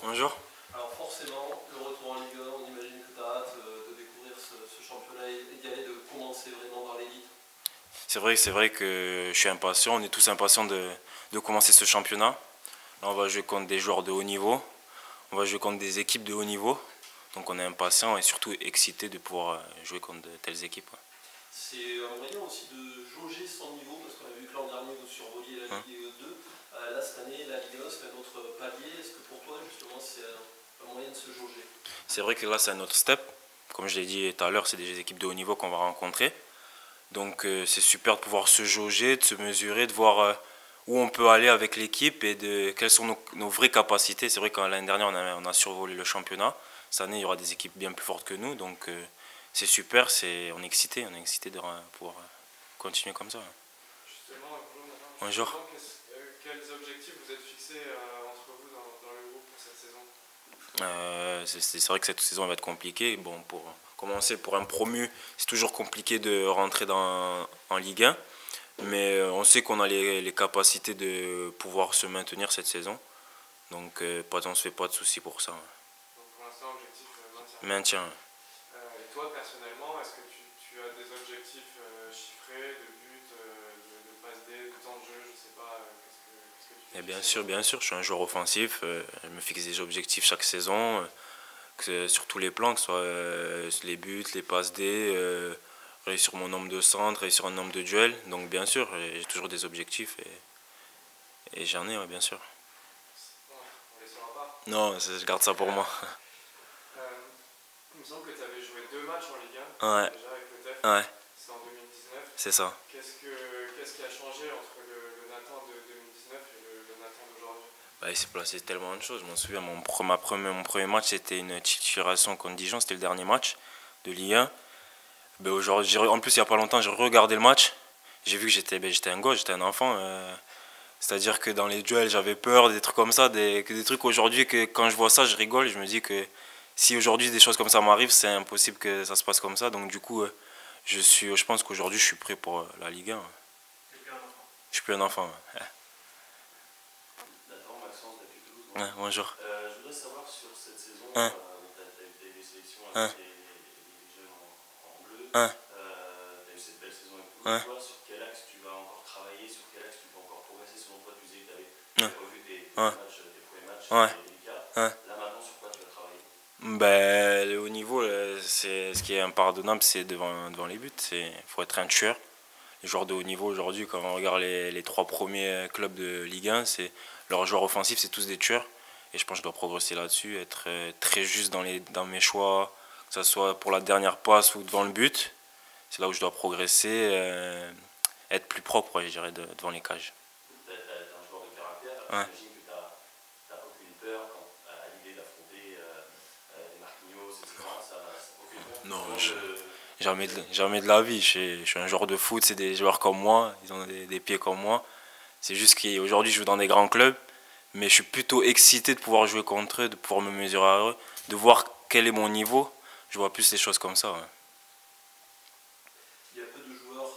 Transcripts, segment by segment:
Bonjour. Alors forcément, le retour en Ligue 1, on imagine que tu as hâte de découvrir ce championnat et d'y aller, de commencer vraiment dans l'élite. C'est vrai que je suis impatient, on est tous impatients de commencer ce championnat. Là, on va jouer contre des joueurs de haut niveau, on va jouer contre des équipes de haut niveau. Donc on est impatient et surtout excité de pouvoir jouer contre de telles équipes. Ouais. C'est un moyen aussi de jauger son niveau, parce qu'on a vu que l'an dernier vous survoliez la Hein. Ligue 2. Là cette année, la Ligue 1 c'est un autre palier. Est-ce que pour toi justement c'est un moyen de se jauger? C'est vrai que là c'est un autre step. Comme je l'ai dit tout à l'heure, c'est des équipes de haut niveau qu'on va rencontrer. Donc c'est super de pouvoir se jauger, de se mesurer, de voir où on peut aller avec l'équipe et de quelles sont nos vraies capacités. C'est vrai que l'année dernière on a survolé le championnat. Cette année il y aura des équipes bien plus fortes que nous. Donc c'est super, on est excité de pouvoir continuer comme ça. Justement, Bonjour. quels objectifs vous êtes fixés entre vous dans le groupe pour cette saison? C'est vrai que cette saison va être compliquée. Bon, pour commencer, pour un promu, c'est toujours compliqué de rentrer en Ligue 1. Mais on sait qu'on a les capacités de pouvoir se maintenir cette saison. Donc on ne se fait pas de soucis pour ça. Donc pour l'instant, objectif maintien. Maintien. Et toi, personnellement, est-ce que tu as des objectifs chiffrés, de but, de passe D, de temps de jeu, je sais pas, qu'est-ce que tu Et t'es fixé? bien sûr, je suis un joueur offensif. Je me fixe des objectifs chaque saison, sur tous les plans, que ce soit les buts, les passes D, réussir mon nombre de centres, réussir un nombre de duels. Donc bien sûr, j'ai toujours des objectifs et j'en ai, ouais, bien sûr. Bon, on les saura pas. Non, je garde ça pour moi. Il me semble que tu avais joué 2 matchs en Ligue 1 Ouais, déjà avec le TEF, ouais, c'est en 2019. c'est ça. Qu'est-ce qui a changé entre le Nathan de 2019 et le Nathan d'aujourd'hui? Bah, il s'est passé tellement de choses. Je m'en souviens, mon premier match, c'était une titularisation contre Dijon. C'était le dernier match de Ligue 1. Ben, aujourd'hui, en plus, il n'y a pas longtemps, j'ai regardé le match. J'ai vu que j'étais un gosse, j'étais un enfant. C'est-à-dire que dans les duels, j'avais peur, des trucs comme ça. Des trucs aujourd'hui que quand je vois ça, je rigole. Je me dis que si aujourd'hui des choses comme ça m'arrivent, c'est impossible que ça se passe comme ça. Donc du coup, je pense qu'aujourd'hui, je suis prêt pour la Ligue 1. Tu plus un enfant. Je suis plus un enfant. Ouais. Nathan, Maxence, depuis Toulouse. Ouais, bonjour. Je voudrais savoir sur cette saison, Hein, tu as eu des sélections hein, avec les jeunes en bleu, tu hein, as eu cette belle saison avec hein, Toulouse. Toi, sur quel axe tu vas encore travailler, sur quel axe tu peux encore progresser? Selon toi, tu disais que tu hein, avais revu tes hein, matchs, tes premiers matchs, ouais, c'était délicat. hein. Là maintenant, sur quoi tu vas travailler? Ben, le haut niveau, c'est ce qui est impardonnable, c'est devant les buts. Il faut être un tueur. Les joueurs de haut niveau aujourd'hui, quand on regarde les trois premiers clubs de Ligue 1, leurs joueurs offensifs, c'est tous des tueurs. Et je pense que je dois progresser là-dessus, être très juste dans mes choix, que ce soit pour la dernière passe ou devant le but. C'est là où je dois progresser, être plus propre, ouais, je dirais, devant les cages. Tu es un joueur de caractère, Ouais. j'imagine que tu n'as aucune peur à l'idée d'affronter les Marquinhos, etc. Ça aucune peur. Non, Comment jamais de la vie. Je suis un joueur de foot, c'est des joueurs comme moi, ils ont des pieds comme moi. C'est juste qu'aujourd'hui, je joue dans des grands clubs, mais je suis plutôt excité de pouvoir jouer contre eux, de pouvoir me mesurer à eux, de voir quel est mon niveau. Je vois plus les choses comme ça. Ouais. il y a peu de joueurs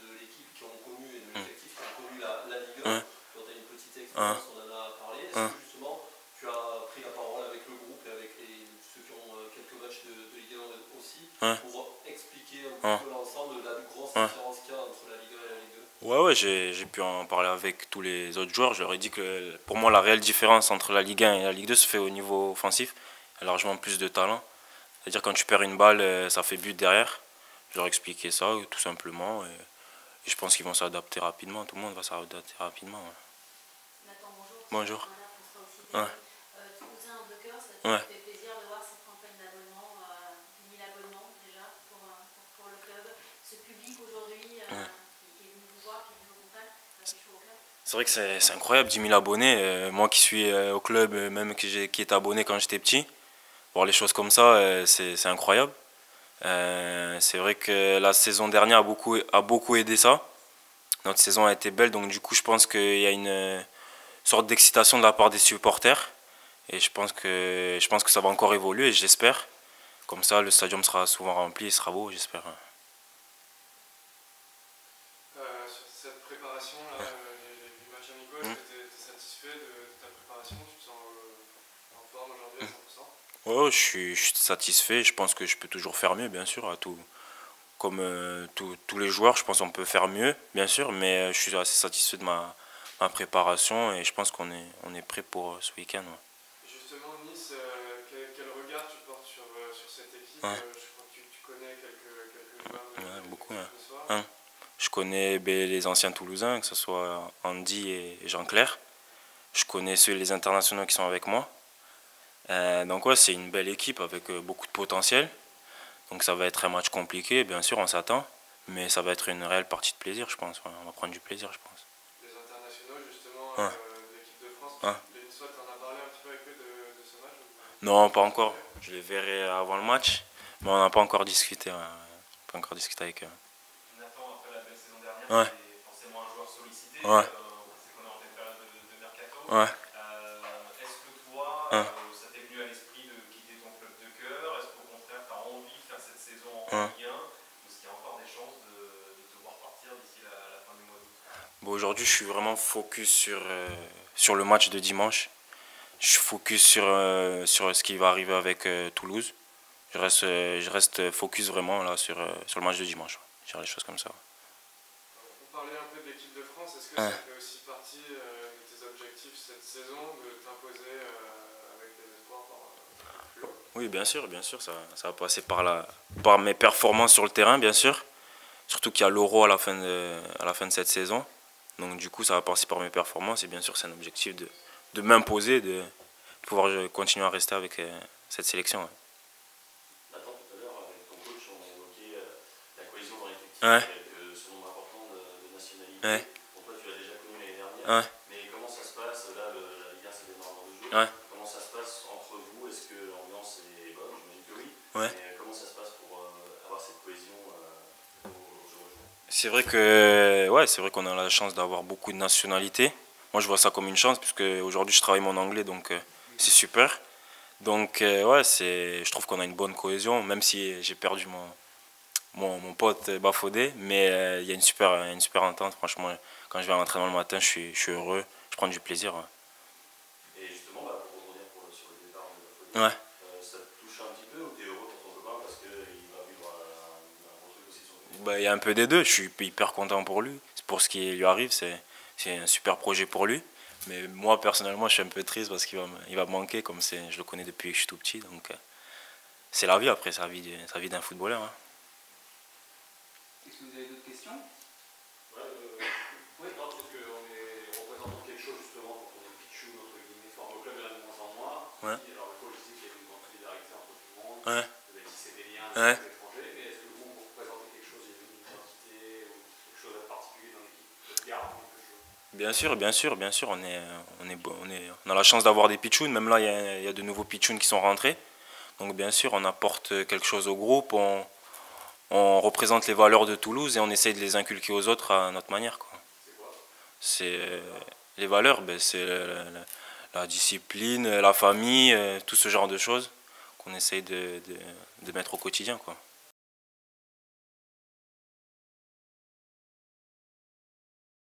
de l'équipe qui ont connu et de Hum, l'effectif qui ont connu la Ligue 1. hum, Toi, tu as une petite hum, expérience, on en a parlé. Est-ce hum, que justement tu as pris la parole avec le groupe et avec ceux qui ont quelques matchs de Ligue 1 aussi hum, pour expliquer un petit hum, peu l'ensemble de la grosse hum. différence qu'il y a entre la Ligue 1 et la Ligue 2? Ouais, j'ai pu en parler avec tous les autres joueurs. Je leur ai dit que pour moi, la réelle différence entre la Ligue 1 et la Ligue 2 se fait au niveau offensif. Il y a largement plus de talent. C'est-à-dire quand tu perds une balle, ça fait but derrière. Je leur ai expliqué ça, tout simplement. Et je pense qu'ils vont s'adapter rapidement. Tout le monde va s'adapter rapidement. Ouais. Nathan, bonjour. Bonjour. Voilà, François aussi. Ouais. Toulousain en deux cœurs, ça te Ouais. fait plaisir de voir cette campagne d'abonnement, 10 000 abonnements déjà pour le club. Ce public aujourd'hui Ouais. qui est venu vous voir, qui est venu au contact, ça fait chaud au cœur. C'est vrai que c'est incroyable, 10 000 abonnés. Moi qui suis au club, même qui est abonné quand j'étais petit, voir les choses comme ça, c'est incroyable. C'est vrai que la saison dernière a beaucoup aidé ça. Notre saison a été belle, donc du coup je pense qu'il y a une sorte d'excitation de la part des supporters. Et je pense que ça va encore évoluer, j'espère. Comme ça, le stadium sera souvent rempli et sera beau, j'espère. Sur cette préparation là, du match amical, Hum. est-ce que tu es satisfait de ta préparation? Tu te sens en forme aujourd'hui à 100%? Ouais, je suis satisfait. Je pense que je peux toujours faire mieux, bien sûr. Comme tous les joueurs, je pense qu'on peut faire mieux, bien sûr. Mais je suis assez satisfait de ma préparation et je pense on est prêt pour ce week-end. Ouais. Justement, Nice, quel regard tu portes sur cette équipe? Ouais. Je crois que tu connais quelques joueurs Ouais, de beaucoup. l'équipe Ouais. ce soir. Hein. Je connais les anciens Toulousains, que ce soit Andy et Jean-Claire. Je connais les internationaux qui sont avec moi. Donc ouais, c'est une belle équipe avec beaucoup de potentiel. Donc ça va être un match compliqué, bien sûr, on s'attend. Mais ça va être une réelle partie de plaisir, je pense. Ouais, on va prendre du plaisir, je pense. Les internationaux, justement, Ouais. de l'équipe de France, Ouais. les Niçois, tu en as parlé un petit peu avec eux de ce match? Non, pas encore. Je les verrai avant le match. Mais on n'a pas encore discuté. Ouais. Pas encore discuté avec eux. Nathan, après la belle saison dernière, Ouais. tu es forcément un joueur sollicité. Ouais. C'est qu'on est en pleine période de mercato. Ouais. Est-ce que toi, Ouais. ça t'est venu à l'esprit de quitter ton club de cœur? Est-ce qu'au contraire, tu as envie de faire cette saison en Ouais. Ligue 1? Ou est-ce qu'il y a encore des chances de te voir partir d'ici la fin du mois d'août? Bon, aujourd'hui, je suis vraiment focus sur le match de dimanche. Je suis focus sur ce qui va arriver avec Toulouse. Je reste focus vraiment là sur le match de dimanche. Ouais. Je dirais les choses comme ça. On parlait un peu de l'équipe de France. Est-ce que Ouais. ça fait aussi partie de tes objectifs cette saison de t'imposer avec des espoirs plus haut? Oui, bien sûr, ça va passer par mes performances sur le terrain, bien sûr. Surtout qu'il y a l'Euro à la fin de cette saison. Donc du coup, ça va passer par mes performances et bien sûr, c'est un objectif de m'imposer, de pouvoir continuer à rester avec cette sélection. Ouais. Nathan, tout à l'heure, avec ton coach, on a évoqué la cohésion dans l'effectif Ouais. avec ce nombre important de nationalités. Ouais. Pour toi, tu l'as déjà connu l'année dernière. Ouais. Mais comment ça se passe? Là, la Ligue 1, ça démarre dans 2 jours. Ouais. Comment ça se passe entre vous? Est-ce que l'ambiance est bonne? J'imagine que oui. Ouais. Mais comment ça se passe pour avoir cette cohésion au jour le jour? C'est vrai qu'on a la chance d'avoir beaucoup de nationalités. Moi, je vois ça comme une chance puisque aujourd'hui, je travaille mon anglais, donc c'est super. Donc je trouve qu'on a une bonne cohésion, même si j'ai perdu mon pote Bafodé, mais il y a une super entente. Franchement, quand je vais à l'entraînement le matin, je suis heureux, je prends du plaisir. Ouais. Et justement, pour rebondir sur le départ de Bafodé, ça te touche un petit peu ou t'es heureux pour ton copain parce qu'il va vivre un bon truc aussi de son côté? Il y a un peu des deux, je suis hyper content pour lui. Pour ce qui lui arrive, c'est un super projet pour lui. Mais moi, personnellement, je suis un peu triste parce qu'il va me manquer, comme je le connais depuis que je suis tout petit. Donc, c'est la vie après, c'est la vie d'un footballeur. Hein. Est-ce que vous avez d'autres questions? Oui, parce qu'on est représentant de quelque chose justement quand on est pitchou, entre guillemets, forme au club, il y en a de moins en moins. Ouais. Alors le coach dit qu'il y a une grande solidarité entre tout le monde, Ouais. vous avez tissé des liens Ouais. avec les étrangers, mais est-ce que vous représentez quelque chose, il y a une identité ou quelque chose de particulier dans l'équipe, de garde quelque chose? Bien sûr, on a la chance d'avoir des pitchouns. Même là, il y a de nouveaux pitchouns qui sont rentrés. Donc bien sûr, on apporte quelque chose au groupe, on représente les valeurs de Toulouse et on essaye de les inculquer aux autres à notre manière. Quoi. C'est quoi? Les valeurs, c'est la discipline, la famille, tout ce genre de choses qu'on essaye de mettre au quotidien. Quoi.